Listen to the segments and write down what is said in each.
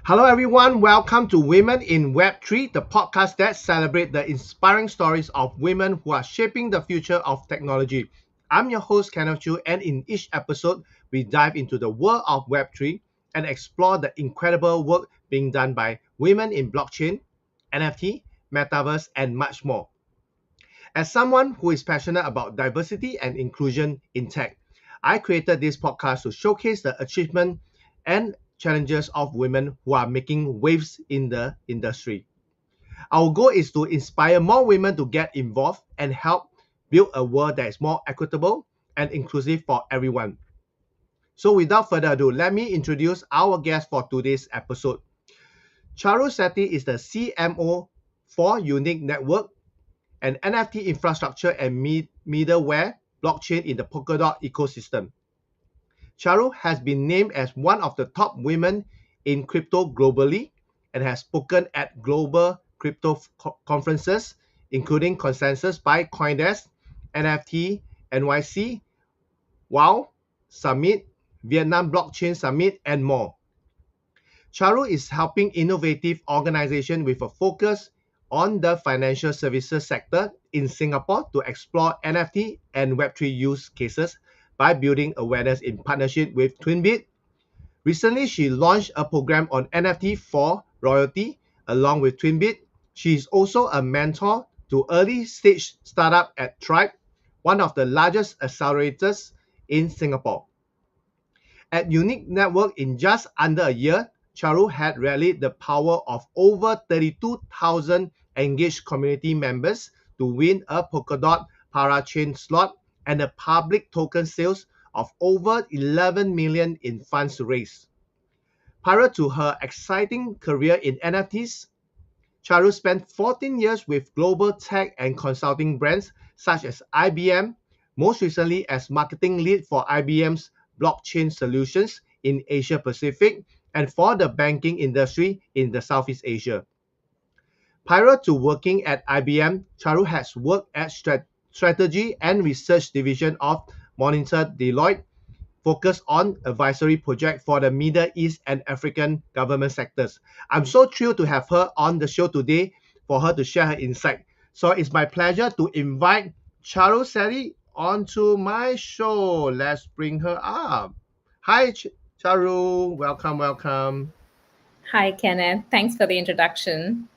Hello, everyone. Welcome to Women in Web3, the podcast that celebrates the inspiring stories of women who are shaping the future of technology. I'm your host, Kenneth Chu, and in each episode, we dive into the world of Web3 and explore the incredible work being done by women in blockchain, NFT, metaverse, and much more. As someone who is passionate about diversity and inclusion in tech, I created this podcast to showcase the achievement and challenges of women who are making waves in the industry. Our goal is to inspire more women to get involved and help build a world that is more equitable and inclusive for everyone. So without further ado, let me introduce our guest for today's episode. Charu Sethi is the CMO for Unique Network, an NFT infrastructure and middleware blockchain in the Polkadot ecosystem. Charu has been named as one of the top women in crypto globally and has spoken at global crypto conferences, including Consensus by Coindesk, NFT NYC, WOW Summit, Vietnam Blockchain Summit, and more. Charu is helping innovative organizations with a focus on the financial services sector in Singapore to explore NFT and Web3 use cases by building awareness in partnership with Twimbit. Recently, she launched a program on NFT for royalty along with Twimbit. She is also a mentor to early stage startup at Tribe, one of the largest accelerators in Singapore. At Unique Network, in just under a year, Charu had rallied the power of over 32,000 engaged community members to win a Polkadot parachain slot and a public token sales of over 11 million in funds raised. Prior to her exciting career in NFTs, Charu spent 14 years with global tech and consulting brands such as IBM, most recently as marketing lead for IBM's blockchain solutions in Asia Pacific and for the banking industry in the Southeast Asia. Prior to working at IBM, Charu has worked at strategy and research division of Monitor Deloitte, focused on advisory project for the Middle East and African government sectors. I'm so thrilled to have her on the show today for her to share her insight. So it's my pleasure to invite Charu Sethi onto my show. Let's bring her up. Hi, Charu. Welcome. Hi, Kenneth. Thanks for the introduction.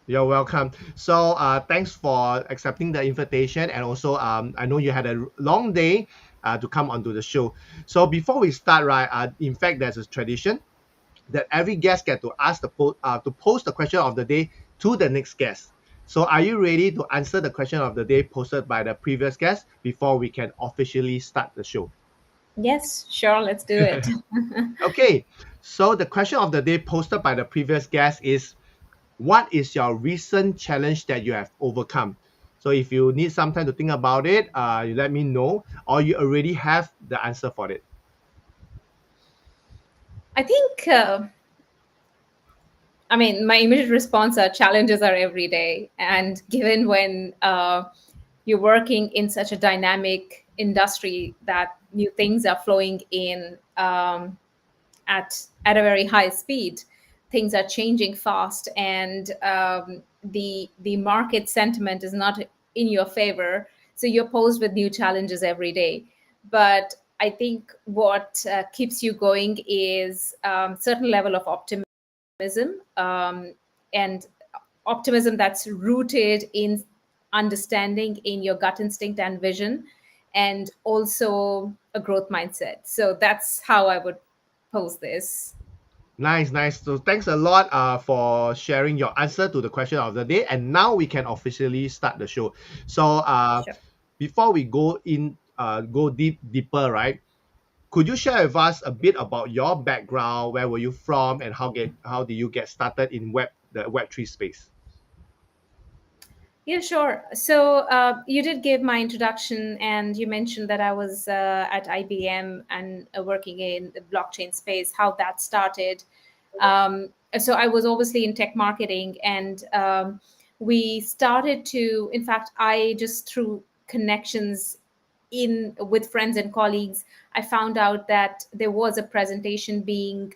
You're welcome. So thanks for accepting the invitation. And also, I know you had a long day to come onto the show. So before we start, right, in fact, there's a tradition that every guest get to ask to post the question of the day to the next guest. So are you ready to answer the question of the day posted by the previous guest before we can officially start the show? Yes, sure. Let's do it. Okay. So the question of the day posted by the previous guest is, what is your recent challenge that you have overcome? So if you need some time to think about it, you let me know, or you already have the answer for it. I think, my immediate response are challenges are every day. And given when you're working in such a dynamic industry that new things are flowing in at a very high speed, things are changing fast, and the market sentiment is not in your favor. So you're posed with new challenges every day. But I think what keeps you going is certain level of optimism, and optimism that's rooted in understanding in your gut instinct and vision, and also a growth mindset. So that's how I would pose this. Nice. So thanks a lot for sharing your answer to the question of the day. And now we can officially start the show. So Sure. before we go deeper, right? Could you share with us a bit about your background? Where were you from, and how did you get started in the Web3 space? Yeah, sure. So you did give my introduction, and you mentioned that I was at IBM and working in the blockchain space, how that started. So I was obviously in tech marketing, and we started to, in fact, I just through connections in with friends and colleagues, I found out that there was a presentation being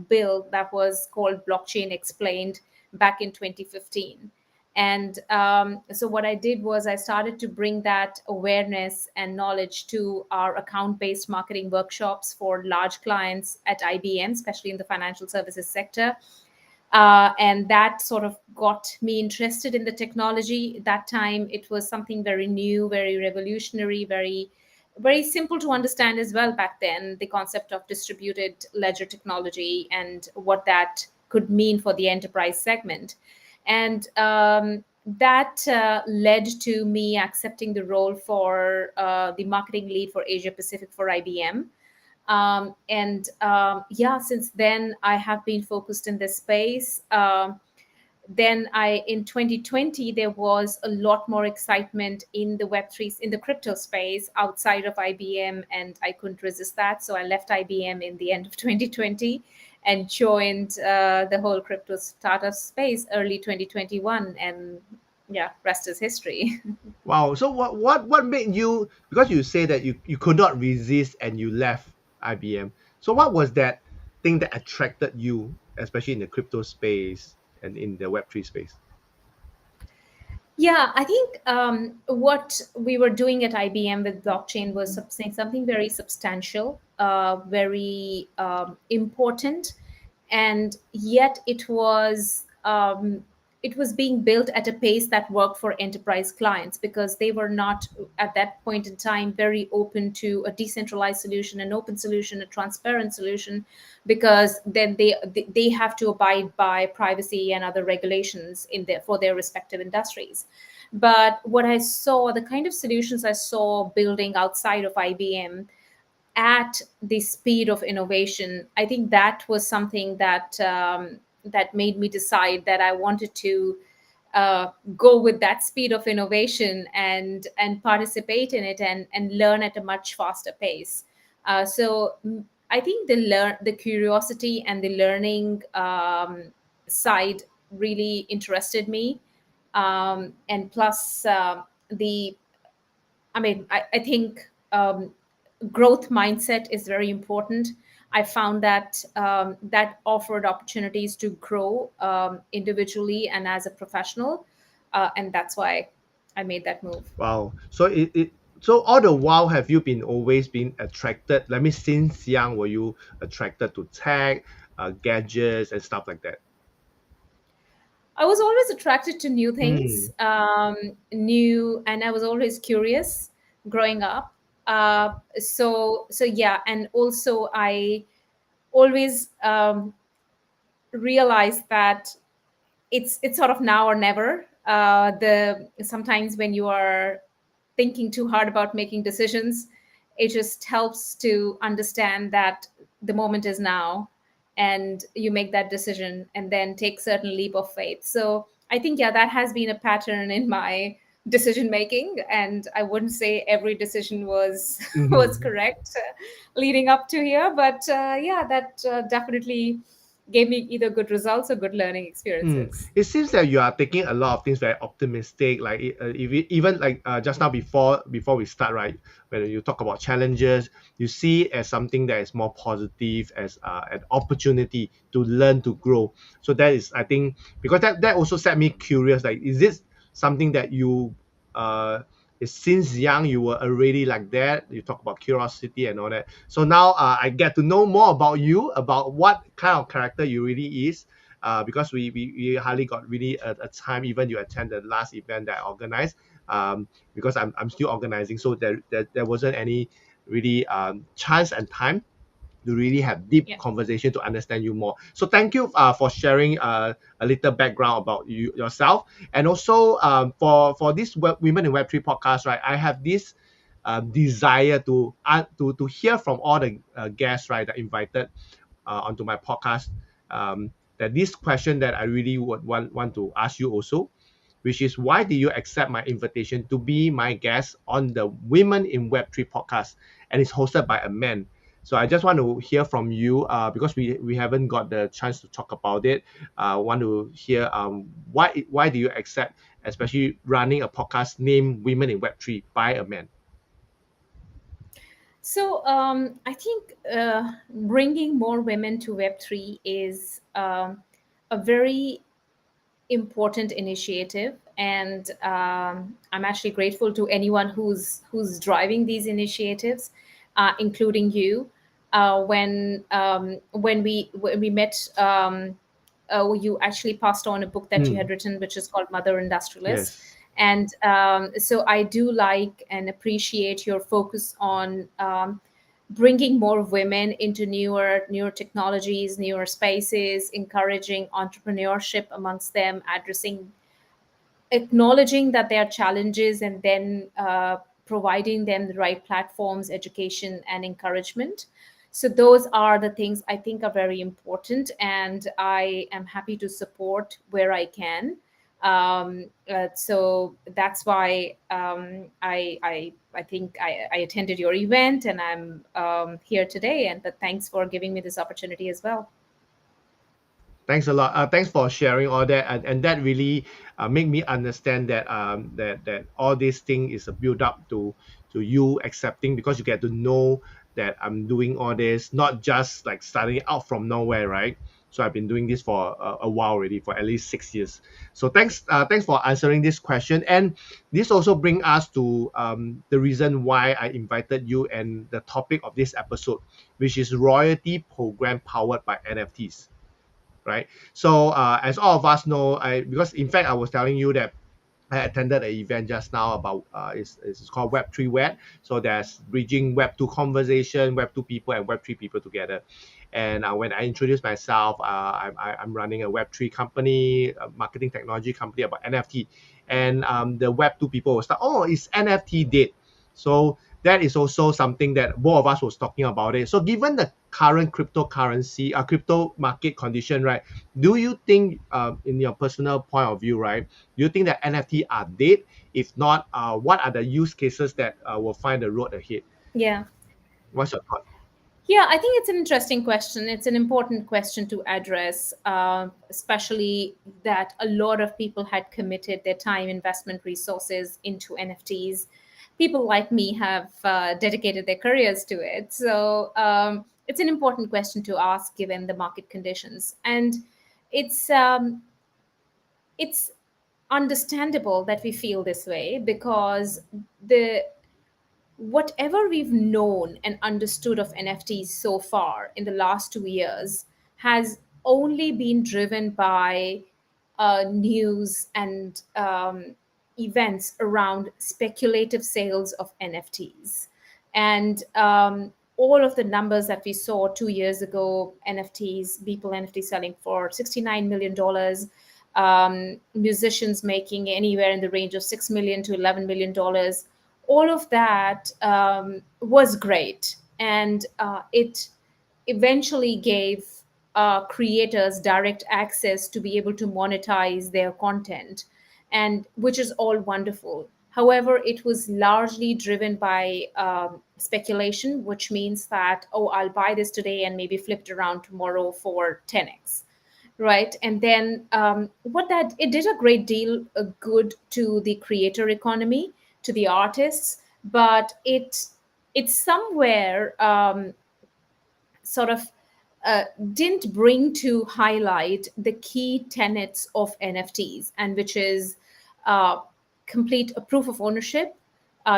built that was called Blockchain Explained back in 2015. And so what I did was I started to bring that awareness and knowledge to our account-based marketing workshops for large clients at IBM, especially in the financial services sector. And that sort of got me interested in the technology. At that time, it was something very new, very revolutionary, very simple to understand as well back then, the concept of distributed ledger technology and what that could mean for the enterprise segment. And that led to me accepting the role for the marketing lead for Asia Pacific for IBM. And yeah, since then I have been focused in this space. Then in 2020 there was a lot more excitement in the Web3, in the crypto space outside of IBM, and I couldn't resist that, so I left IBM in the end of 2020 and joined the whole crypto startup space early 2021. And yeah, rest is history. Wow. So what made you, because you say that you could not resist and you left IBM. So what was that thing that attracted you, especially in the crypto space and in the Web3 space? Yeah, I think what we were doing at IBM with blockchain was something very substantial, very important, and yet it was being built at a pace that worked for enterprise clients, because they were not at that point in time very open to a decentralized solution, an open solution, a transparent solution, because then they have to abide by privacy and other regulations in their for their respective industries. But what I saw, the kind of solutions I saw building outside of IBM at the speed of innovation, I think that was something that made me decide that I wanted to go with that speed of innovation and participate in it and learn at a much faster pace. I think the curiosity and the learning side really interested me, and plus the I think growth mindset is very important. I found that that offered opportunities to grow individually and as a professional, and that's why I made that move. Wow. So so all the while have you been always been attracted? Let me, since young were you attracted to tech, gadgets and stuff like that? I was always attracted to new Mm. things, new, and I was always curious growing up. So yeah, and also I always realized that it's sort of now or never. The Sometimes when you are thinking too hard about making decisions, it just helps to understand that the moment is now, and you make that decision and then take certain leap of faith. So I think, yeah, that has been a pattern in my decision making, and I wouldn't say every decision was was Mhm. correct leading up to here, but yeah, that definitely gave me either good results or good learning Mm. experiences. It seems that you are taking a lot of things very optimistic. Like if even like just now before we start, right? When you talk about challenges, you see it as something that is more positive, as an opportunity to learn, to grow. So that is, I think, because that also set me curious. Like, is this something that you is since young you were already like that? You talk about curiosity and all that. So now I get to know more about you, about what kind of character you really is, because we hardly got really a time. Even you attend the last event that I organized, because I'm still organizing, so there wasn't any really chance and time to really have deep Yeah. conversation to understand you more. So thank you for sharing a little background about you yourself, and also for this Women in Web3 podcast, right? I have this desire to hear from all the guests, right, that invited onto my podcast. That this question that I really would want to ask you also, which is, why did you accept my invitation to be my guest on the Women in Web3 podcast, and it's hosted by a man. So I just want to hear from you, because we haven't got the chance to talk about it. I want to hear why do you accept, especially running a podcast named Women in Web3 by a man? So I think bringing more women to Web3 is a very important initiative, and I'm actually grateful to anyone who's driving these initiatives, including you. When we met, you actually passed on a book that you Mm, had written, which is called Mother Industrialist. yes. And so I do like and appreciate your focus on bringing more women into newer technologies, newer spaces, encouraging entrepreneurship amongst them, acknowledging that there are challenges, and then providing them the right platforms, education, and encouragement. So those are the things I think are very important, and I am happy to support where I can. So that's why I think I attended your event, and I'm here today. And but thanks for giving me this opportunity as well. Thanks a lot. Thanks for sharing all that, and that really make me understand that that all this thing is a build up to you accepting, because you get to know that I'm doing all this, not just like starting out from nowhere, right? So I've been doing this for a while already, for at least 6 years. So thanks for answering this question, and this also brings us to the reason why I invited you and the topic of this episode, which is royalty program powered by NFTs, right? So as all of us know, because in fact I was telling you that I attended an event just now about it's called Web3 Web. So there's bridging Web2 conversation, Web2 people and Web3 people together. And when I introduced myself, I'm running a Web3 company, a marketing technology company about NFT. And the Web2 people will start, oh, it's NFT dead. So that is also something that both of us was talking about it. So given the current cryptocurrency, crypto market condition, right? Do you think, in your personal point of view, right? Do you think that NFT are dead? If not, what are the use cases that will find the road ahead? Yeah. What's your thought? Yeah, I think it's an interesting question. It's an important question to address, especially that a lot of people had committed their time, investment, resources into NFTs. People like me have dedicated their careers to it. So it's an important question to ask given the market conditions. And it's, um, it's understandable that we feel this way because the whatever we've known and understood of NFTs so far in the last 2 years has only been driven by news and events around speculative sales of NFTs. And all of the numbers that we saw 2 years ago, NFTs, people NFT selling for $69 million, musicians making anywhere in the range of $6 million to $11 million, all of that was great. And it eventually gave creators direct access to be able to monetize their content, and which is all wonderful. However, it was largely driven by speculation, which means that, oh, I'll buy this today and maybe flip it around tomorrow for 10x, right? And then what that it did a great deal good to the creator economy, to the artists, but it's somewhere sort of didn't bring to highlight the key tenets of NFTs, and which is uh, complete proof of ownership,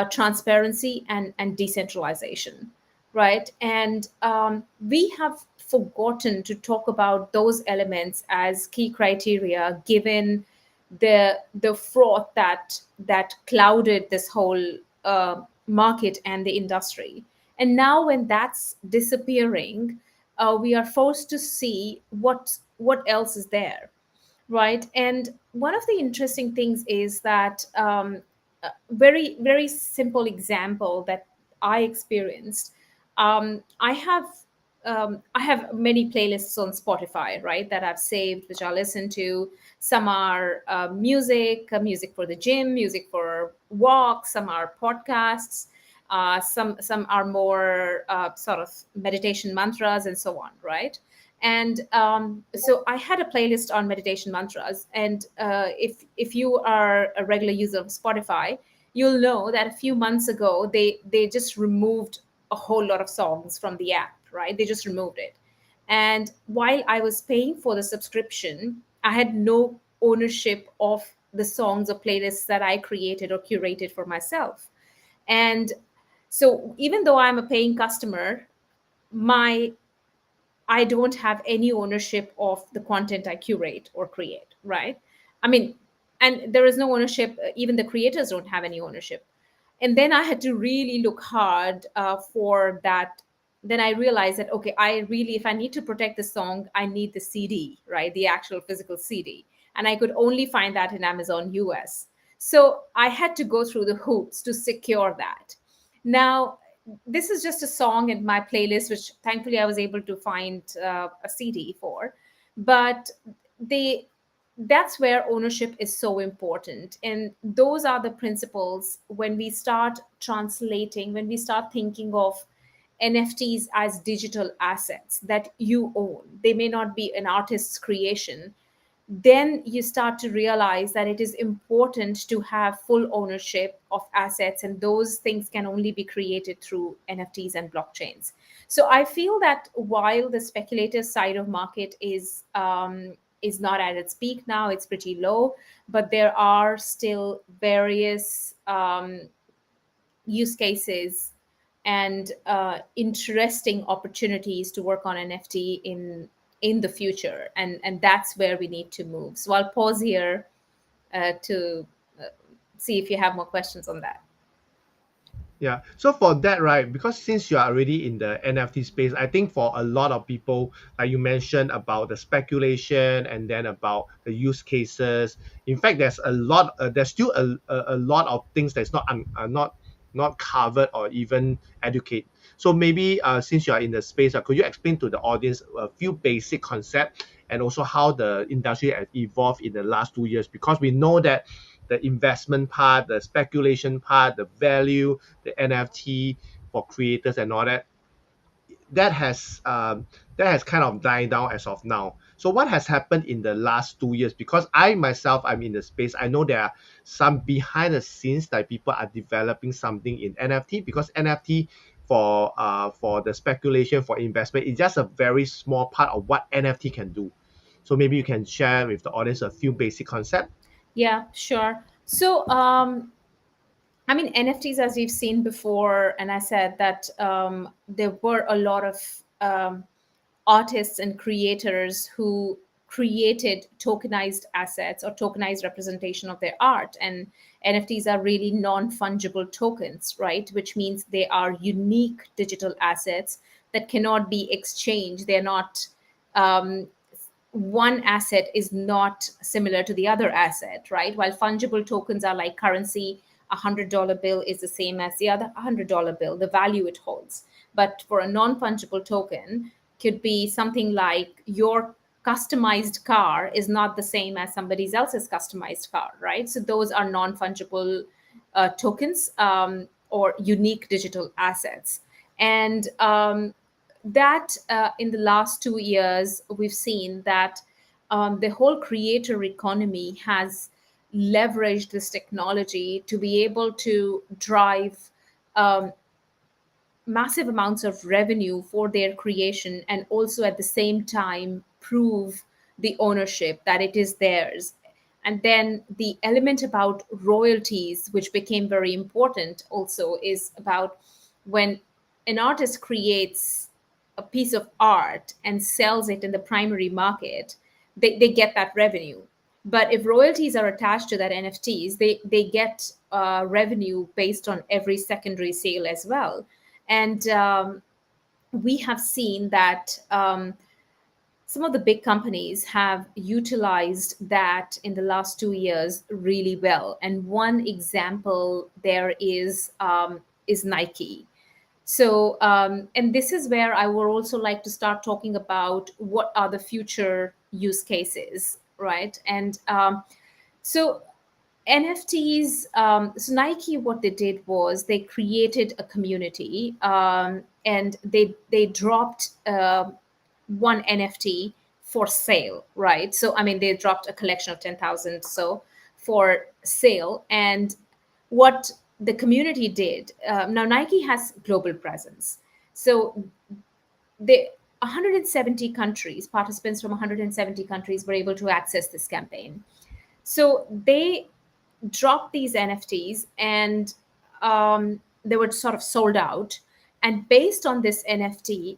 transparency, and decentralization, right? And we have forgotten to talk about those elements as key criteria, given the fraud that clouded this whole market and the industry. And now, when that's disappearing, we are forced to see what else is there, right? And one of the interesting things is that very simple example that I experienced. I have many playlists on Spotify, right, that I've saved, which I listen to. Some are music for the gym, music for walks. Some are podcasts. Some are more sort of meditation mantras and so on, right? And so I had a playlist on meditation mantras. And if you are a regular user of Spotify, you'll know that a few months ago they just removed a whole lot of songs from the app, right? They just removed it. And while I was paying for the subscription, I had no ownership of the songs or playlists that I created or curated for myself. And so even though I'm a paying customer, my I don't have any ownership of the content I curate or create, right? I mean, and there is no ownership, even the creators don't have any ownership. And then I had to really look hard for that. Then I realized that, okay, I really, if I need to protect the song, I need the CD, right? The actual physical CD. And I could only find that in Amazon US. So I had to go through the hoops to secure that. Now, this is just a song in my playlist, which thankfully I was able to find a CD for. But they that's where ownership is so important. And those are the principles when we start translating, when we start thinking of NFTs as digital assets that you own. They may not be an artist's creation. Then you start to realize that it is important to have full ownership of assets, and those things can only be created through NFTs and blockchains. So I feel that while the speculative side of market is not at its peak now, it's pretty low, but there are still various use cases and interesting opportunities to work on NFT in the future, and that's where we need to move. So I'll pause here to see if you have more questions on that. Yeah. So for that, right, because since you are already in the NFT space, I think for a lot of people, like you mentioned about the speculation and then about the use cases. In fact, there's still a lot of things that's not covered or even educate. So maybe since you are in the space, could you explain to the audience a few basic concepts and also how the industry has evolved in the last 2 years? Because we know that the investment part, the speculation part, the value, the NFT for creators and all that, that has um, that has kind of died down as of now. So what has happened in the last 2 years? Because I myself, I'm in the space. I know there are some behind the scenes that people are developing something in NFT, because NFT for the speculation for investment is just a very small part of what NFT can do. So maybe you can share with the audience a few basic concepts. Yeah, sure. So I mean, NFTs, as we've seen before, and I said that there were a lot of artists and creators who created tokenized assets or tokenized representation of their art. And NFTs are really non fungible tokens, right? Which means they are unique digital assets that cannot be exchanged. They're not. One asset is not similar to the other asset, right? While fungible tokens are like currency, $100 bill is the same as the other $100 bill, the value it holds. But for a non fungible token, could be something like your customized car is not the same as somebody else's customized car, right? So those are non fungible tokens or unique digital assets. And that in the last 2 years, we've seen that the whole creator economy has leveraged this technology to be able to drive um, massive amounts of revenue for their creation, and also at the same time prove the ownership that it is theirs. And then the element about royalties, which became very important also, is about when an artist creates a piece of art and sells it in the primary market, they get that revenue. But if royalties are attached to that NFTs, they get revenue based on every secondary sale as well. And we have seen that some of the big companies have utilized that in the last 2 years really well. And one example there is Nike. So, and this is where I would also like to start talking about what are the future use cases, right? And so NFTs, so Nike, what they did was they created a community, and they dropped one NFT for sale, right? So I mean, they dropped a collection of 10,000 so for sale, and what the community did, now Nike has global presence. So the 170 countries, participants from 170 countries were able to access this campaign. So they dropped these NFTs, and they were sort of sold out. And based on this NFT,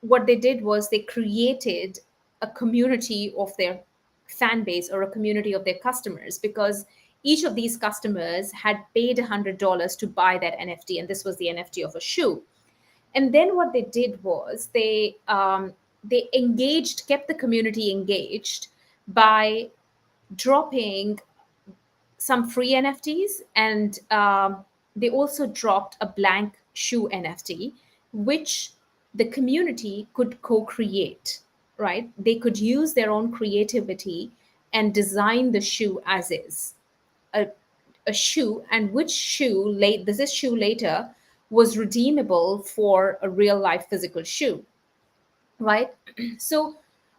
what they did was they created a community of their fan base, or a community of their customers, because each of these customers had paid $100 to buy that NFT, and this was the NFT of a shoe. And then what they did was they engaged, kept the community engaged by dropping some free NFTs, and they also dropped a blank shoe NFT, which the community could co-create. Right? They could use their own creativity and design the shoe as is. A, a shoe, and which shoe late this shoe later was redeemable for a real life physical shoe, right? So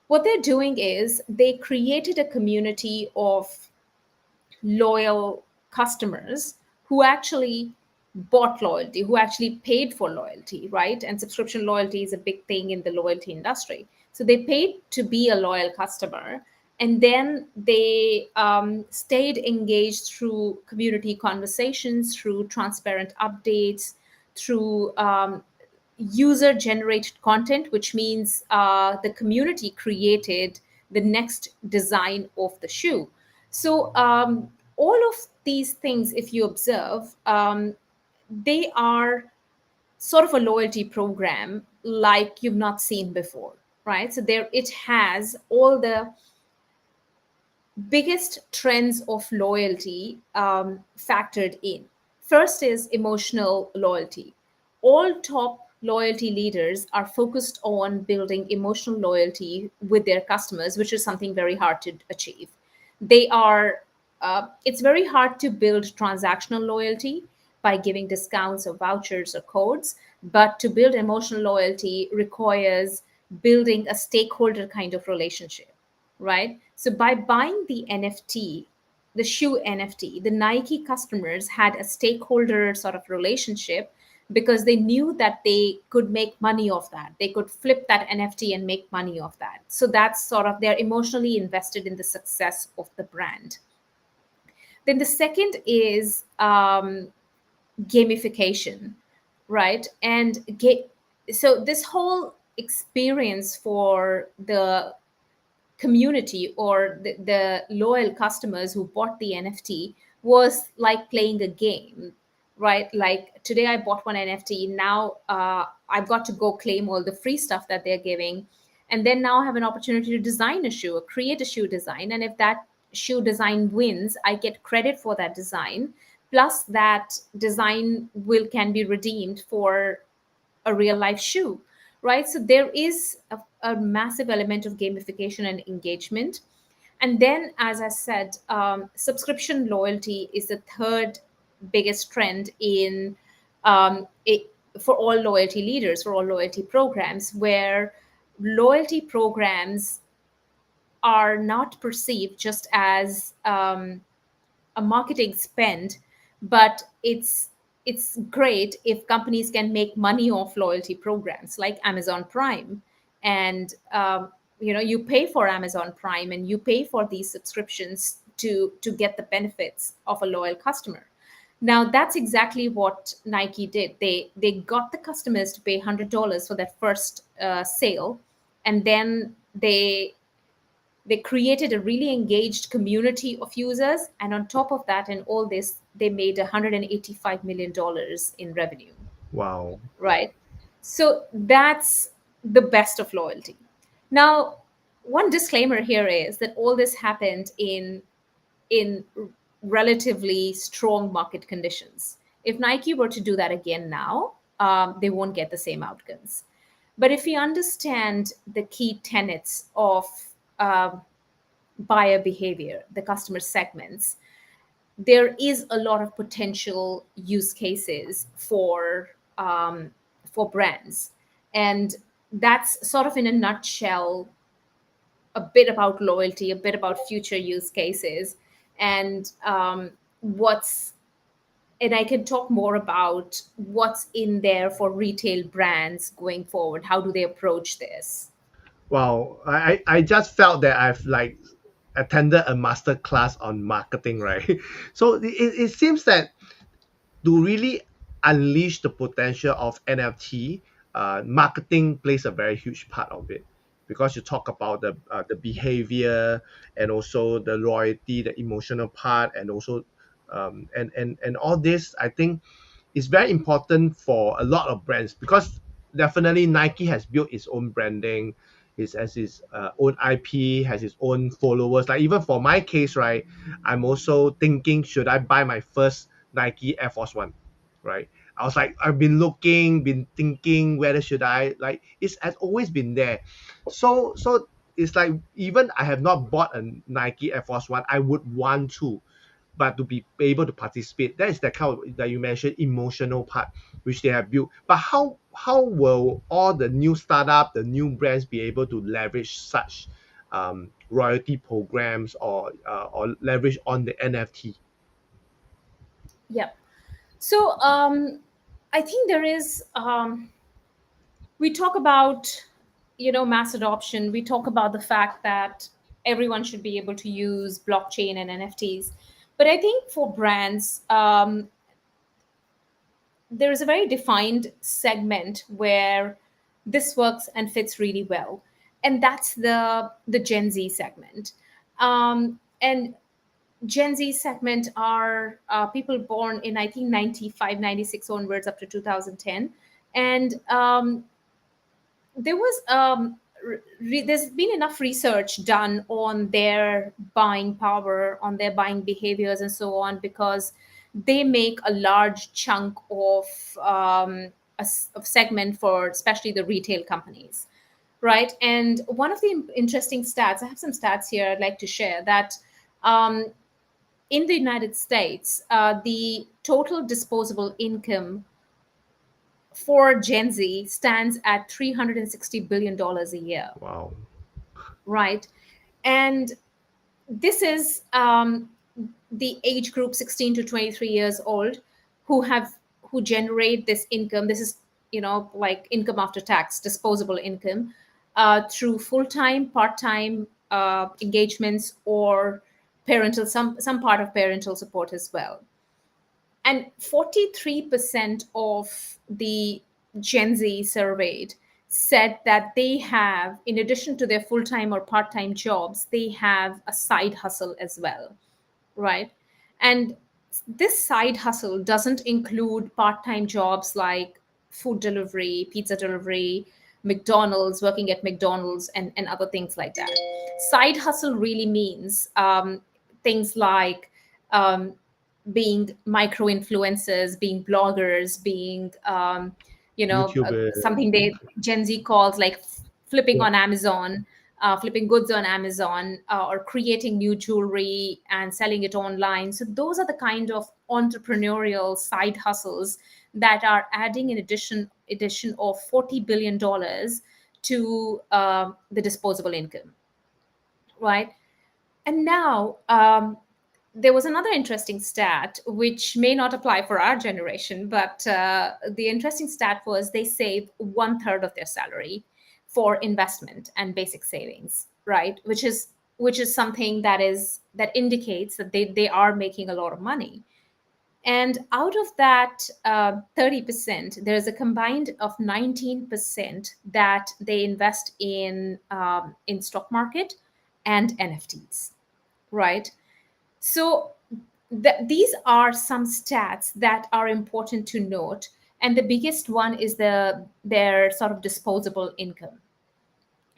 what they're doing is they created a community of loyal customers who actually bought loyalty, who actually paid for loyalty, right? And subscription loyalty is a big thing in the loyalty industry. So they paid to be a loyal customer, and then they stayed engaged through community conversations, through transparent updates, through user generated content, which means the community created the next design of the shoe. So all of these things, if you observe, they are sort of a loyalty program like you've not seen before, right? So there it has all the biggest trends of loyalty factored in. First is emotional loyalty. All top loyalty leaders are focused on building emotional loyalty with their customers, which is something very hard to achieve. They are, it's very hard to build transactional loyalty by giving discounts or vouchers or codes, but to build emotional loyalty requires building a stakeholder kind of relationship, right? So by buying the NFT, the shoe NFT, the Nike customers had a stakeholder sort of relationship because they knew that they could make money off that. They could flip that NFT and make money off that. So that's sort of, they're emotionally invested in the success of the brand. Then the second is gamification, right? And so this whole experience for the community, or the loyal customers who bought the NFT, was like playing a game, right? Like today I bought one NFT, now I've got to go claim all the free stuff that they're giving. And then now I have an opportunity to design a shoe, or create a shoe design. And if that shoe design wins, I get credit for that design. Plus that design can be redeemed for a real life shoe, right? So there is a massive element of gamification and engagement. And then, as I said, subscription loyalty is the third biggest trend in for all loyalty leaders, for all loyalty programs, where loyalty programs are not perceived just as a marketing spend, but it's great if companies can make money off loyalty programs like Amazon Prime. And you pay for Amazon Prime, and you pay for these subscriptions to get the benefits of a loyal customer. Now that's exactly what Nike did. They got the customers to pay $100 for that first sale, and then they created a really engaged community of users. And on top of that, and all this, they made $185 million in revenue. Wow. Right? So that's the best of loyalty. Now, one disclaimer here is that all this happened in relatively strong market conditions. If Nike were to do that again now, they won't get the same outcomes. But if we understand the key tenets of buyer behavior, the customer segments, there is a lot of potential use cases for brands. And that's sort of in a nutshell a bit about loyalty, a bit about future use cases, and what's and I can talk more about what's in there for retail brands going forward. How do they approach this? Wow, I just felt that I've like attended a master class on marketing, right? So it seems that to really unleash the potential of NFT, marketing plays a very huge part of it because you talk about the behavior and also the loyalty, the emotional part, and also and all this. I think is very important for a lot of brands because definitely Nike has built its own branding, has its own IP, has its own followers. Like even for my case, right, I'm also thinking, should I buy my first Nike Air Force One, right? I was like, I've been looking, been thinking whether should I like. It's has always been there, so it's like even I have not bought a Nike Air Force One, I would want to, but to be able to participate, that is the kind of, that you mentioned, emotional part which they have built. But how will all the new startup, the new brands be able to leverage such royalty programs or leverage on the NFT? Yeah. So I think there is. We talk about, mass adoption. We talk about the fact that everyone should be able to use blockchain and NFTs. But I think for brands, there is a very defined segment where this works and fits really well, and that's the Gen Z segment. And Gen Z segment are people born in, I think, 95, 96 onwards up to 2010. And there was there's been enough research done on their buying power, on their buying behaviors, and so on, because they make a large chunk of of segment for especially the retail companies, right? And one of the interesting stats, I have some stats here I'd like to share, that um, in the United States, the total disposable income for Gen Z stands at $360 billion a year, Wow. right? And this is the age group 16 to 23 years old who generate this income. This is, like income after tax, disposable income, through full-time, part-time engagements, or parental, some part of parental support as well. And 43% of the Gen Z surveyed said that they have, in addition to their full time or part time jobs, they have a side hustle as well, right? And this side hustle doesn't include part time jobs like food delivery, pizza delivery, McDonald's, working at McDonald's, and other things like that. Side hustle really means things like um, being micro influencers, being bloggers, being YouTuber. something they Gen Z calls like flipping on Amazon, flipping goods on Amazon, or creating new jewelry and selling it online. So those are the kind of entrepreneurial side hustles that are adding an addition of $40 billion to the disposable income, right? And now, there was another interesting stat, which may not apply for our generation, but the interesting stat was they save one third of their salary for investment and basic savings, right? Which is something that indicates that they are making a lot of money. And out of that 30%, there's a combined of 19% that they invest in stock market and NFTs, right? So these are some stats that are important to note, and the biggest one is their sort of disposable income,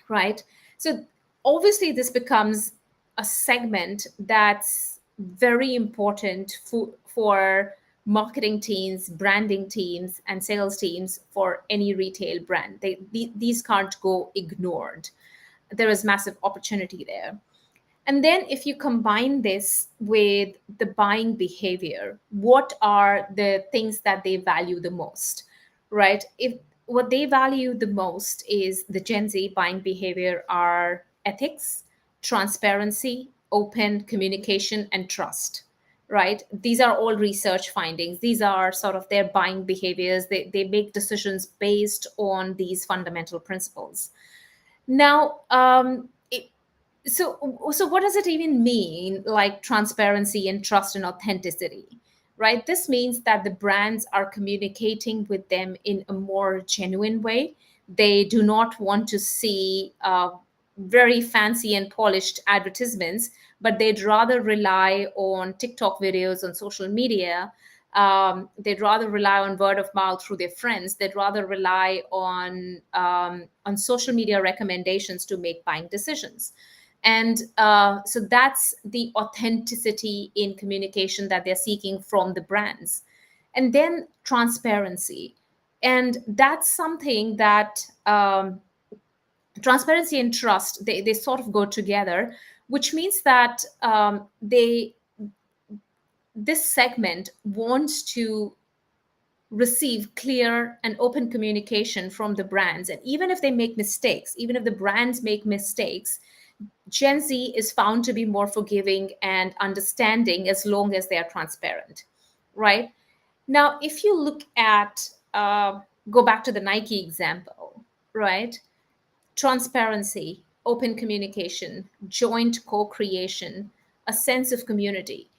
right? So obviously, this becomes a segment that's very important for marketing teams, branding teams, and sales teams for any retail brand. These can't go ignored. There is massive opportunity there. And then, if you combine this with the buying behavior, what are the things that they value the most, right? If what they value the most is the Gen Z buying behavior are ethics, transparency, open communication, and trust. right? These are all research findings. These are sort of their buying behaviors. They make decisions based on these fundamental principles. Now, so what does it even mean, like transparency and trust and authenticity, right? This means that the brands are communicating with them in a more genuine way. They do not want to see very fancy and polished advertisements, but they'd rather rely on TikTok videos on social media. They'd rather rely on word of mouth through their friends. They'd rather rely on social media recommendations to make buying decisions. And so that's the authenticity in communication that they're seeking from the brands. And then transparency. And that's something that transparency and trust, they sort of go together, which means that this segment wants to receive clear and open communication from the brands. And even if they make mistakes, even if the brands make mistakes, Gen Z is found to be more forgiving and understanding as long as they are transparent, right? Now, if you look at, go back to the Nike example, right? Transparency, open communication, joint co creation, a sense of community.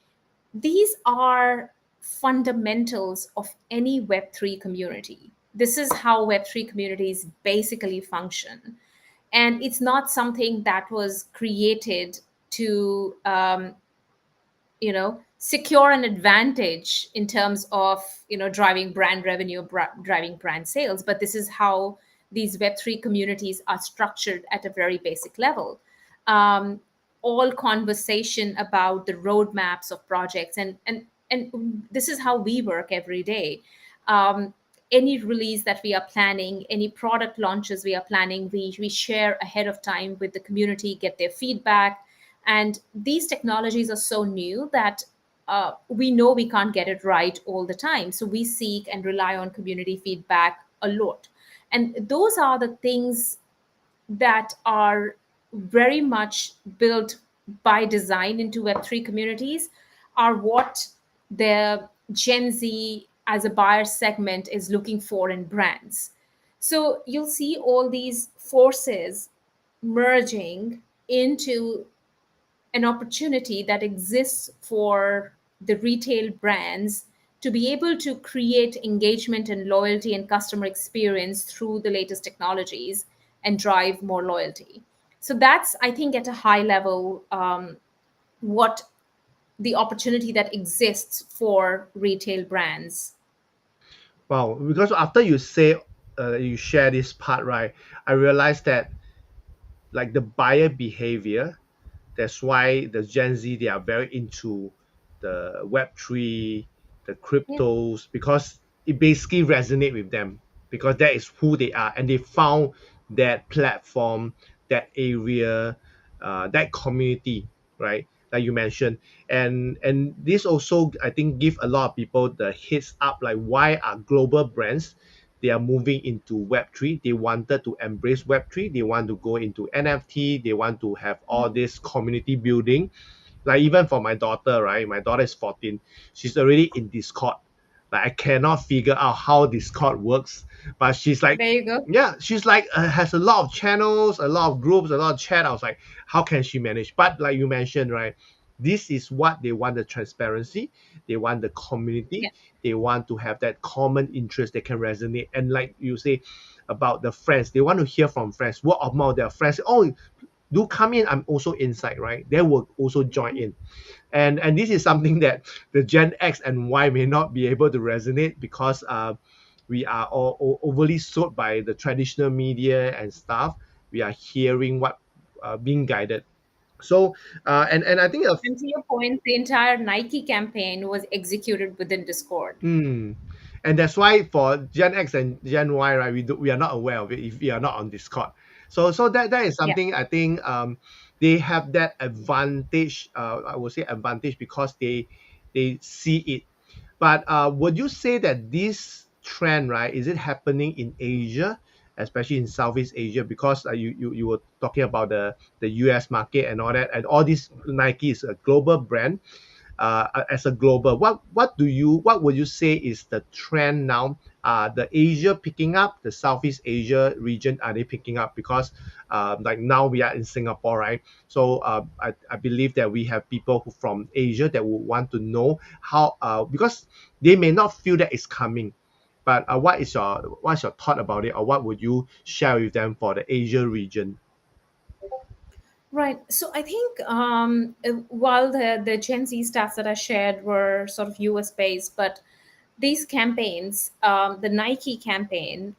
These are fundamentals of any Web3 community. This is how Web3 communities basically function. And it's not something that was created to secure an advantage in terms of driving brand revenue, driving brand sales, but this is how these Web3 communities are structured at a very basic level. um, all conversation about the roadmaps of projects, and this is how we work every day. um, any release that we are planning, any product launches we are planning, we share ahead of time with the community, get their feedback. And these technologies are so new that we know we can't get it right all the time. So we seek and rely on community feedback a lot. And those are the things that are very much built by design into Web3 communities, are what the Gen Z as a buyer segment is looking for in brands. So you'll see all these forces merging into an opportunity that exists for the retail brands to be able to create engagement and loyalty and customer experience through the latest technologies and drive more loyalty. So that's, I think, at a high level, what the opportunity that exists for retail brands. Wow, because after you say you share this part, right, I realized that like the buyer behavior, that's why the Gen Z, they are very into the Web3, the Yeah. cryptos, because it basically resonate with them because that is who they are, and they found that platform, that area, that community, right? Like you mentioned, and this also I think give a lot of people the heads up, like why are global brands, they are moving into Web3. They wanted to embrace Web3. They want to go into NFT. They want to have all this community building. Like even for my daughter, right? My daughter is 14. She's already in Discord. Like I cannot figure out how Discord works, but she's like, There you go. yeah, she's like has a lot of channels, a lot of groups, a lot of chat. I was like, how can she manage? But like you mentioned, right? This is what they want, the transparency. They want the Yeah. community. They want to have that common interest that can resonate. And like you say about the friends, they want to hear from friends. Word of mouth, their friends, oh, do come in. I'm also inside, right? They will also join in. And this is something that the Gen X and Y may not be able to resonate because we are all overly sold by the traditional media and stuff. We are hearing what being guided. So and I think And to your point, the entire Nike campaign was executed within Discord. mm, and that's why for Gen X and Gen Y, right, we are not aware of it if we are not on Discord. So that is Yeah. something I think they have that advantage. I would say advantage because they see it. But would you say that this trend, right, is it happening in Asia, especially in Southeast Asia? Because you were talking about the US market and all that, and all this Nike is a global brand. as a global, what would you say is the trend now? The Asia picking up, the Southeast Asia region, are they picking up? Because like now we are in Singapore, right? So I believe that we have people who from Asia that would want to know how, because they may not feel that it's coming. But what's your thought about it, or what would you share with them for the Asia region? Right. So I think while the Gen Z stats that I shared were sort of US based, but these campaigns, the Nike campaign,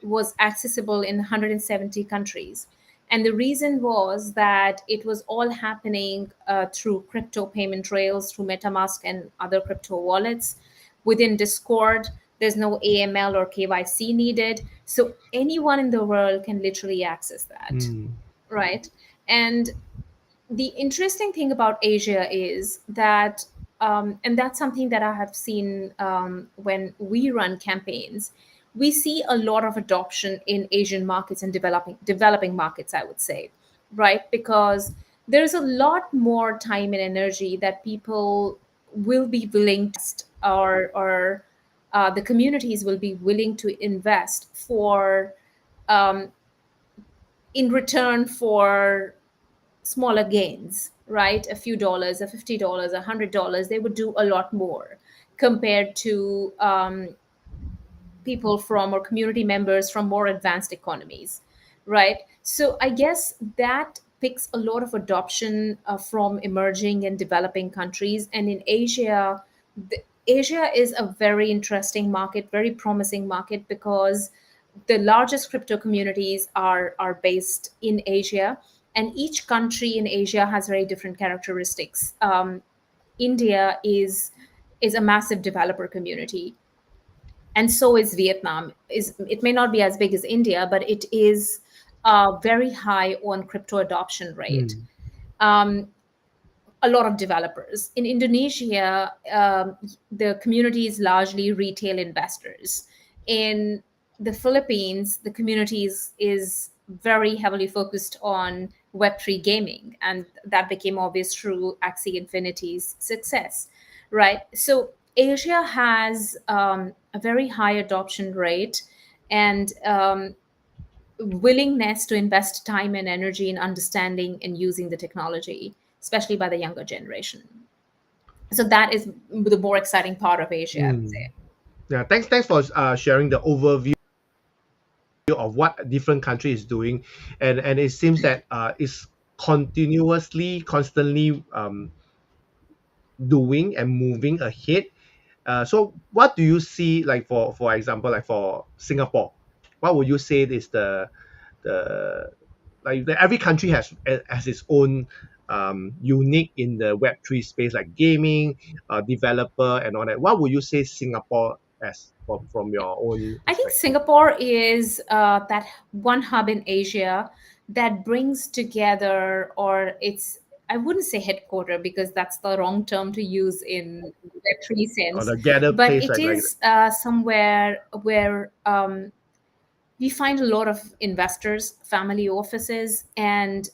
was accessible in 170 countries. And the reason was that it was all happening through crypto payment rails, through MetaMask and other crypto wallets. Within Discord, there's no AML or KYC needed. So anyone in the world can literally access that, Mm, right? And the interesting thing about Asia is that, and that's something that I have seen when we run campaigns, we see a lot of adoption in Asian markets and developing markets, I would say, right? Because there's a lot more time and energy that people will be willing to invest, or the communities will be willing to invest for, um, in return for smaller gains, right? A few dollars, a $50, $100, they would do a lot more compared to people from, or community members from, more advanced economies, right? So I guess that picks a lot of adoption from emerging and developing countries. And in Asia, Asia is a very interesting market, very promising market, because the largest crypto communities are based in Asia, and each country in Asia has very different characteristics. India is a massive developer community, and so is Vietnam. Is It may not be as big as India, but it is very high on crypto adoption rate. mm, Um, a lot of developers. In Indonesia, the community is largely retail investors. In the Philippines, the community is very heavily focused on Web3 gaming, and that became obvious through Axie Infinity's success, right? So Asia has a very high adoption rate, and willingness to invest time and energy in understanding and using the technology, especially by the younger generation. So that is the more exciting part of Asia, I would mm. say. Yeah, thanks for sharing the overview of what a different country is doing, and it seems that it's constantly doing and moving ahead. So what do you see, like for example, like for Singapore, what would you say is the every country has its own unique in the Web3 space, like gaming, developer, and all that. What would you say Singapore as from your own I think perspective? Singapore is that one hub in Asia that brings together, or it's, I wouldn't say headquarter because that's the wrong term to use in Web3 Or sense, the gather but place, it like is somewhere where we find a lot of investors, family offices, and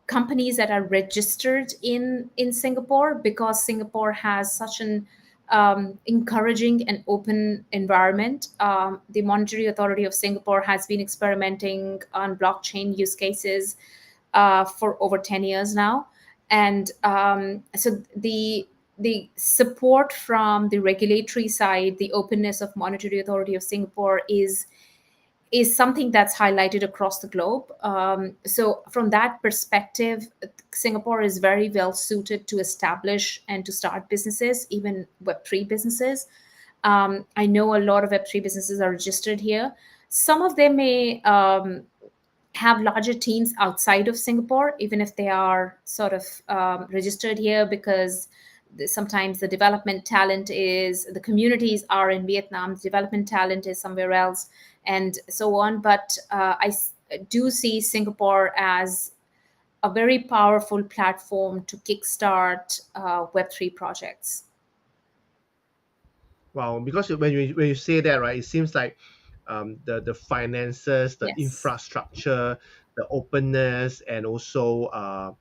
companies that are registered in Singapore, because Singapore has such an encouraging and open environment. The Monetary Authority of Singapore has been experimenting on blockchain use cases for over 10 years now, and so the support from the regulatory side, the openness of Monetary Authority of Singapore is something that's highlighted across the globe. So, from that perspective, Singapore is very well suited to establish and to start businesses, even Web3 businesses. I know a lot of Web3 businesses are registered here. Some of them may have larger teams outside of Singapore, even if they are sort of registered here, because sometimes the development talent is, the communities are in Vietnam, the development talent is somewhere else, and so on. But do see Singapore as a very powerful platform to kickstart Web3 projects. wow, because when you say that, right, it seems like the finances, the Yes. infrastructure, the openness, and also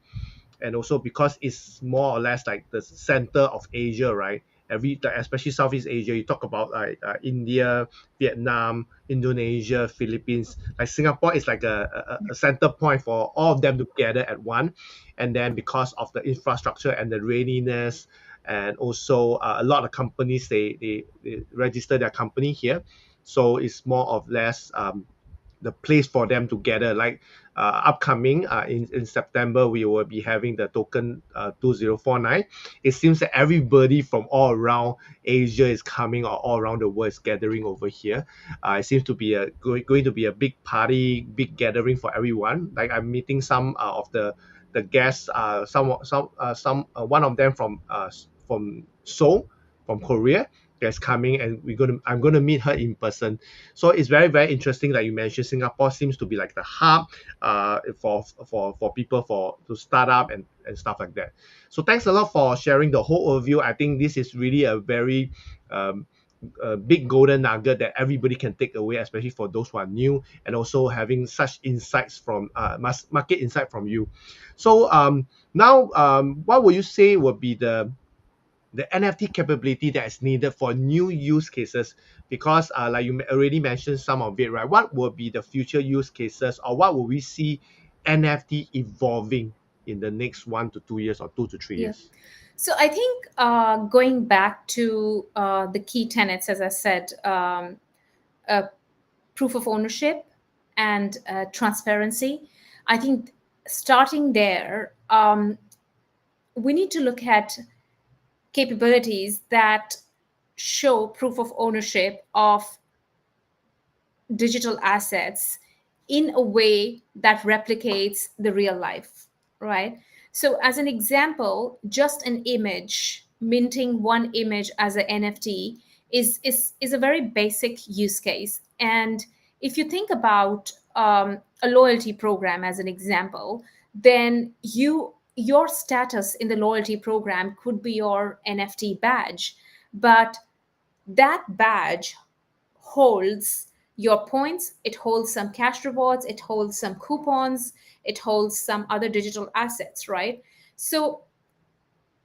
and also because it's more or less like the center of Asia, right? Especially Southeast Asia, you talk about like India, Vietnam, Indonesia, Philippines. Like Singapore is like a center point for all of them together at one, and then because of the infrastructure and the readiness, and also a lot of companies they register their company here, so it's more or less the place for them to gather. Like upcoming in September, we will be having the token 2049. It seems that everybody from all around Asia is coming, or all around the world is gathering over here. It seems to be going to be a big party, big gathering for everyone. Like I'm meeting some of the guests, some one of them from Seoul, from Korea, that's coming, and I'm gonna meet her in person. So it's very, very interesting. Like you mentioned, Singapore seems to be like the hub for people to start up and stuff like that. So thanks a lot for sharing the whole overview. I think this is really a very um, a big golden nugget that everybody can take away, especially for those who are new, and also having such insights from market insight from you. So now, what would you say would be the NFT capability that is needed for new use cases? Because like you already mentioned some of it, right? What will be the future use cases, or what will we see NFT evolving in the next 1 to 2 years or 2 to 3 Yeah. years? So I think going back to the key tenets, as I said, uh, proof of ownership and transparency. I think starting there, we need to look at capabilities that show proof of ownership of digital assets in a way that replicates the real life, right? So, as an example, just an image, minting one image as an NFT is a very basic use case. And if you think about a loyalty program as an example, then your status in the loyalty program could be your NFT badge, but that badge holds your points, it holds some cash rewards, it holds some coupons, it holds some other digital assets, right? So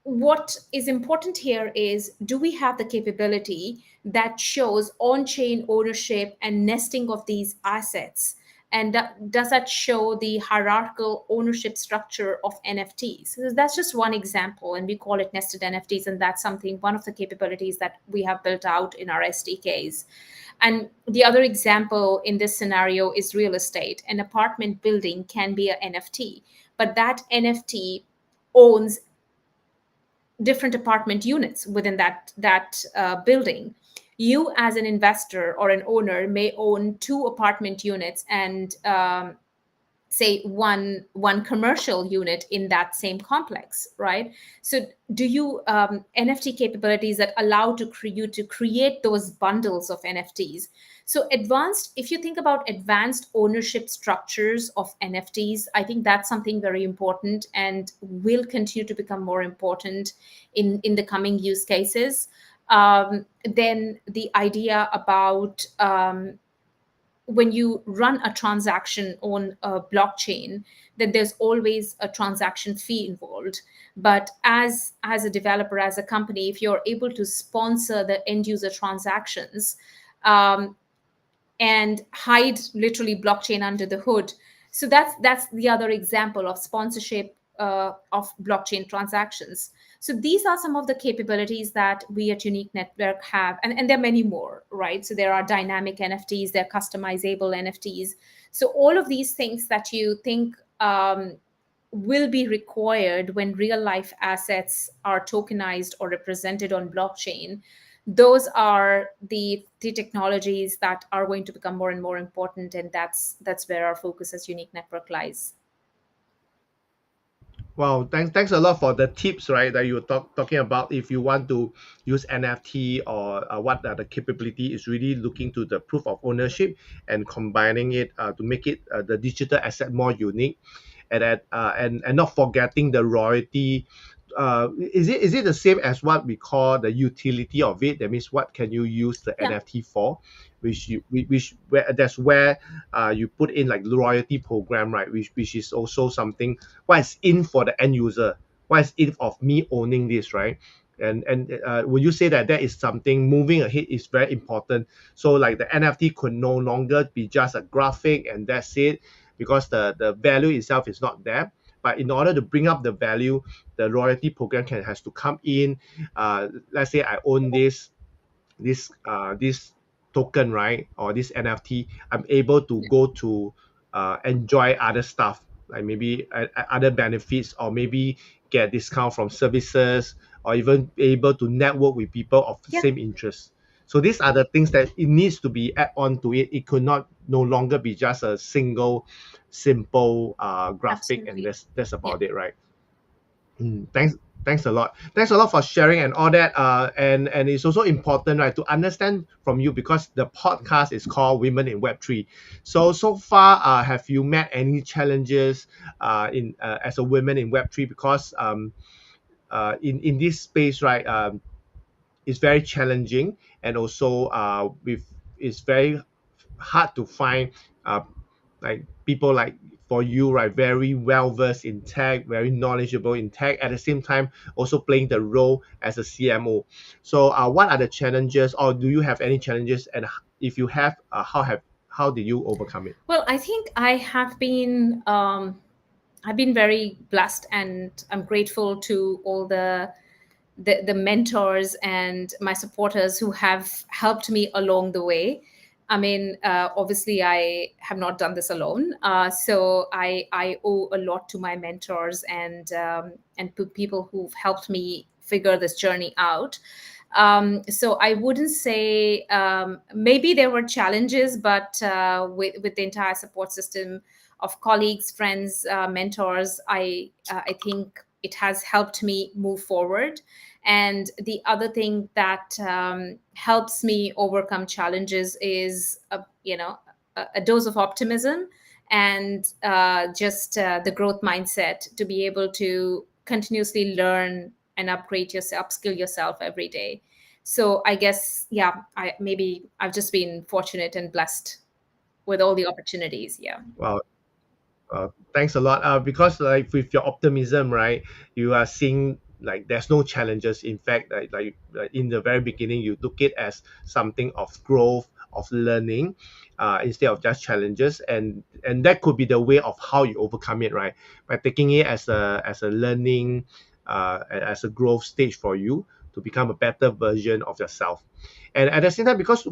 what is important here is, do we have the capability that shows on-chain ownership and nesting of these assets, and does that show the hierarchical ownership structure of NFTs? So that's just one example, and we call it nested NFTs, and that's something, one of the capabilities that we have built out in our SDKs. And the other example in this scenario is real estate. An apartment building can be an NFT, but that NFT owns different apartment units within that building. You, as an investor or an owner, may own two apartment units and say one commercial unit in that same complex, right? So do you NFT capabilities that allow you to create those bundles of NFTs? So advanced, if you think about advanced ownership structures of NFTs, I think that's something very important and will continue to become more important in the coming use cases. Then the idea about when you run a transaction on a blockchain, then there's always a transaction fee involved. But as a developer, as a company, if you're able to sponsor the end user transactions, um, and hide literally blockchain under the hood. So that's the other example of sponsorship of blockchain transactions. So these are some of the capabilities that we at Unique Network have, and there are many more, right? So there are dynamic NFTs, there are customizable NFTs. So all of these things that you think will be required when real life assets are tokenized or represented on blockchain, those are the technologies that are going to become more and more important, and that's where our focus as Unique Network lies. Wow, thanks a lot for the tips, right? That you were talking about. If you want to use NFT, or what are the capability, is really looking to the proof of ownership and combining it to make it the digital asset more unique, and not forgetting the royalty. Is it the same as what we call the utility of it? That means what can you use the Yeah. NFT for? that's where you put in like loyalty program, right? Which is also something what is in for the end user, what is in of me owning this, right? And would you say that that is something moving ahead is very important? So like the NFT could no longer be just a graphic and that's it, because the value itself is not there. But in order to bring up the value, the royalty program has to come in. Let's say I own this token, right, or this NFT. I'm able to go to enjoy other stuff, like maybe other benefits, or maybe get discount from services, or even able to network with people of the Yeah, same interest. So these are the things that it needs to be add on to it. It could not no longer be just a single simple graphic, and absolutely. that's Yeah. about it, right? Thanks, thanks a lot. Thanks a lot for sharing and all that. And it's also important, right, to understand from you, because the podcast is called Women in Web3. So far, have you met any challenges in as a woman in Web3? Because in this space, right, it's very challenging, and also with it's very hard to find uh, like people like for you, right, very well versed in tech, very knowledgeable in tech, at the same time also playing the role as a CMO. So what are the challenges, or do you have any challenges, and if you have, how did you overcome it? Well, I think I've been very blessed, and I'm grateful to all the mentors and my supporters who have helped me along the way. I mean, obviously, I have not done this alone. So I owe a lot to my mentors and people who've helped me figure this journey out. So I wouldn't say maybe there were challenges, but with the entire support system of colleagues, friends, mentors, I think it has helped me move forward. And the other thing that helps me overcome challenges is, a dose of optimism and just the growth mindset to be able to continuously learn and upgrade yourself, upskill yourself every day. So I guess, yeah, I've just been fortunate and blessed with all the opportunities. Yeah. Well, thanks a lot. Because like with your optimism, right, you are seeing like there's no challenges. In fact, like in the very beginning, you took it as something of growth, of learning, instead of just challenges, and that could be the way of how you overcome it, right? By taking it as a learning, as a growth stage for you to become a better version of yourself. And at the same time, because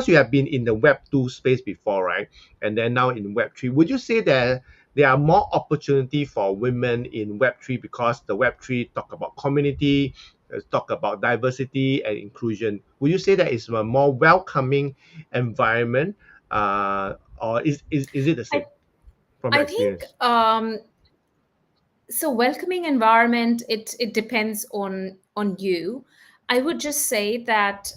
you have been in the Web 2 space before, right, and then now in Web 3, would you say that there are more opportunity for women in Web 3, because the Web 3 talk about community, talk about diversity and inclusion? Would you say that it's a more welcoming environment, or is it the I, same from your I think experience? so welcoming environment, it depends on you. I would just say that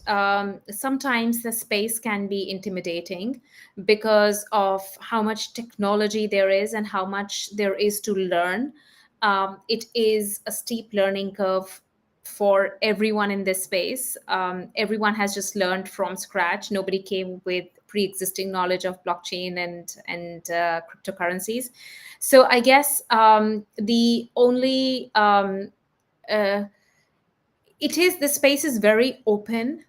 sometimes the space can be intimidating because of how much technology there is and how much there is to learn. It is a steep learning curve for everyone in this space. Everyone has just learned from scratch. Nobody came with pre-existing knowledge of blockchain and cryptocurrencies. So I guess the only uh, it is the space is very open.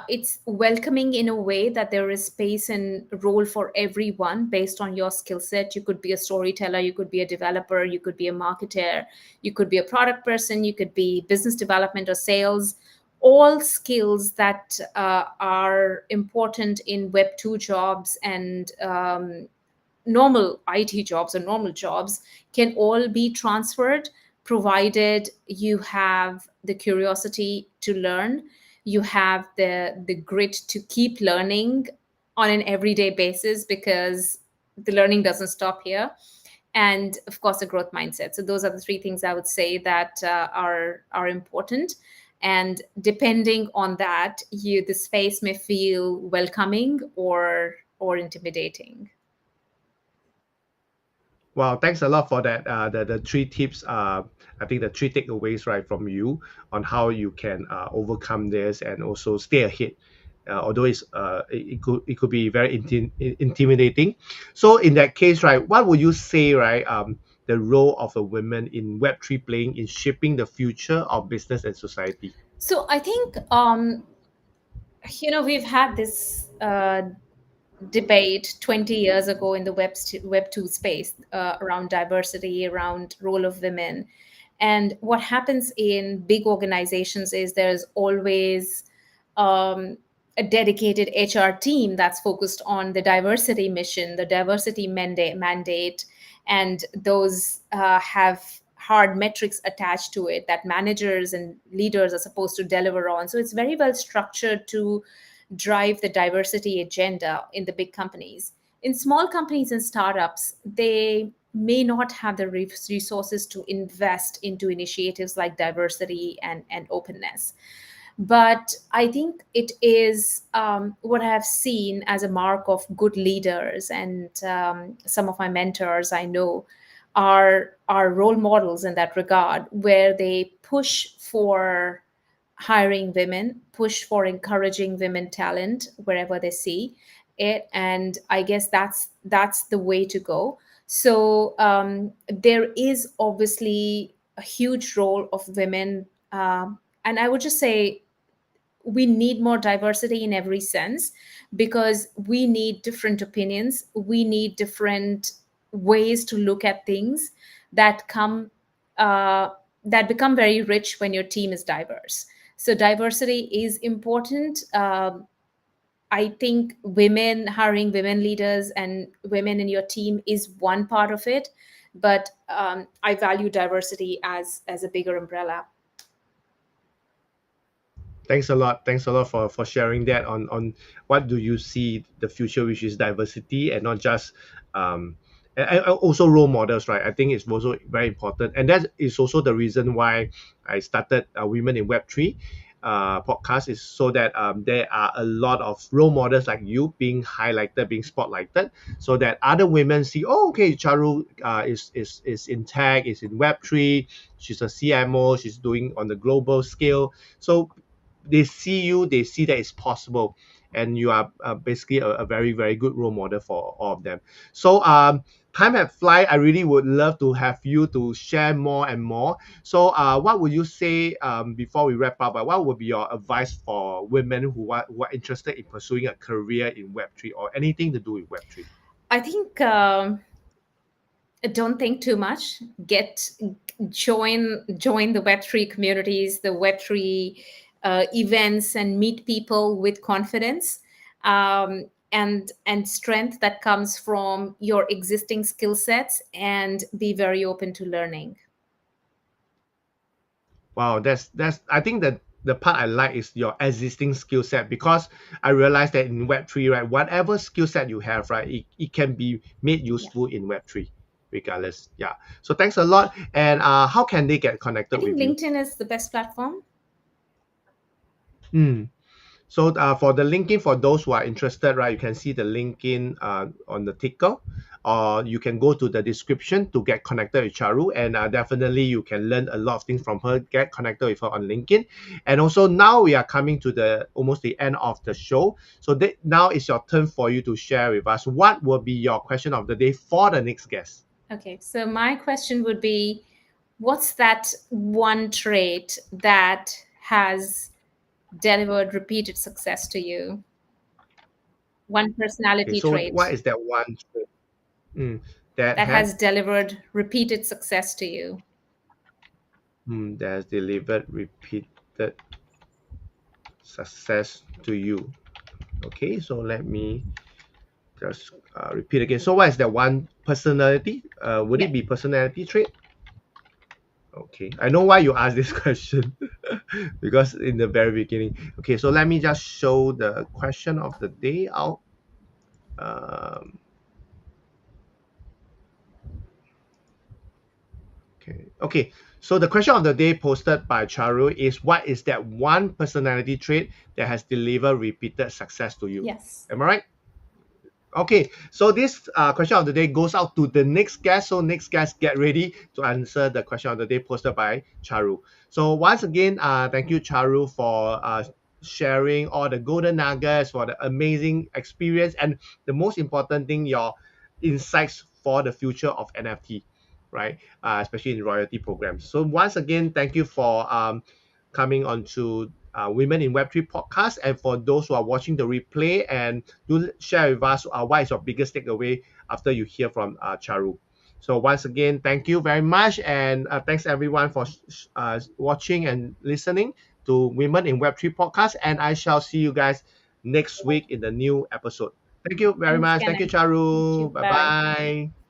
It's welcoming in a way that there is space and role for everyone based on your skill set. You could be a storyteller, you could be a developer, you could be a marketer, you could be a product person, you could be business development or sales. All skills that are important in Web 2 jobs and normal IT jobs or normal jobs can all be transferred, provided you have the curiosity to learn, you have the grit to keep learning on an everyday basis, because the learning doesn't stop here. And of course, a growth mindset. So those are the three things I would say that are important. And depending on that, the space may feel welcoming or intimidating. Well, thanks a lot for that. The three tips. I think the three takeaways, right, from you on how you can overcome this and also stay ahead although it could be very intimidating. So in that case, right, what would you say, right, the role of a woman in Web3 playing in shaping the future of business and society? So I think we've had this debate 20 years ago in the web 2 space around diversity, around role of women. And what happens in big organizations is there's always a dedicated HR team that's focused on the diversity mission, the diversity mandate, and those have hard metrics attached to it that managers and leaders are supposed to deliver on. So it's very well structured to drive the diversity agenda in the big companies. In small companies and startups, they may not have the resources to invest into initiatives like diversity and openness. But I think it is what I have seen as a mark of good leaders, and some of my mentors I know are role models in that regard, where they push for hiring women, push for encouraging women talent wherever they see it, and I guess that's the way to go. So there is obviously a huge role of women, and I would just say we need more diversity in every sense, because we need different opinions, we need different ways to look at things that come uh, that become very rich when your team is diverse. So diversity is important. I think women, hiring women leaders and women in your team is one part of it, but I value diversity as a bigger umbrella. Thanks a lot. Thanks a lot for sharing that on what do you see the future, which is diversity and not just and also role models, right? I think it's also very important, and that is also the reason why I started Women in Web3 podcast, is so that there are a lot of role models like you being highlighted, being spotlighted, so that other women see, oh, okay, Charu is in tech, is in Web3, she's a CMO, she's doing on the global scale. So they see you, they see that it's possible, and you are basically a very, very good role model for all of them. So time have fly. I really would love to have you to share more and more. So what would you say before we wrap up? What would be your advice for women who are interested in pursuing a career in Web3 or anything to do with Web3? I think don't think too much. Join the Web3 communities, the Web3 events, and meet people with confidence and strength that comes from your existing skill sets, and be very open to learning. Wow, that's I think that the part I like is your existing skill set, because I realized that in Web3, right, whatever skill set you have, right, it can be made Yeah. useful in Web3 regardless. Yeah. So thanks a lot. And how can they get I connected think with you? LinkedIn is the best platform. Mm. So for the LinkedIn, for those who are interested, right, you can see the LinkedIn on the ticker, or you can go to the description to get connected with Charu, and definitely you can learn a lot of things from her. Get connected with her on LinkedIn, and also now we are coming to the almost the end of the show. So now it's your turn for you to share with us what will be your question of the day for the next guest. Okay, so my question would be, what's that one trait that has delivered repeated success to you? One Okay, personality so trait what is that one trait, that that has has delivered repeated success to you. that has delivered repeated success to you? Okay, so let me just repeat again. So what is that one personality? Would Yeah. it be personality trait? Okay, I know why you asked this question because in the very beginning. Okay, so let me just show the question of the day out. Um, okay. So the question of the day posted by Charu is, what is that one personality trait that has delivered repeated success to you? Yes. Am I right? Okay, so this question of the day goes out to the next guest. So next guest, get ready to answer the question of the day posted by Charu. So once again, thank you, Charu, for sharing all the golden nuggets, for the amazing experience, and the most important thing, your insights for the future of NFT, right? Especially in royalty programs. So once again, thank you for coming on to Women in Web3 podcast. And for those who are watching the replay, and do share with us what is your biggest takeaway after you hear from Charu. So once again, thank you very much, and thanks everyone for watching and listening to Women in Web3 podcast. And I shall see you guys next week in the new episode. Thank you very Thanks, much. Thank you, Kenneth. Thank you. Charu. Bye Bye. bye.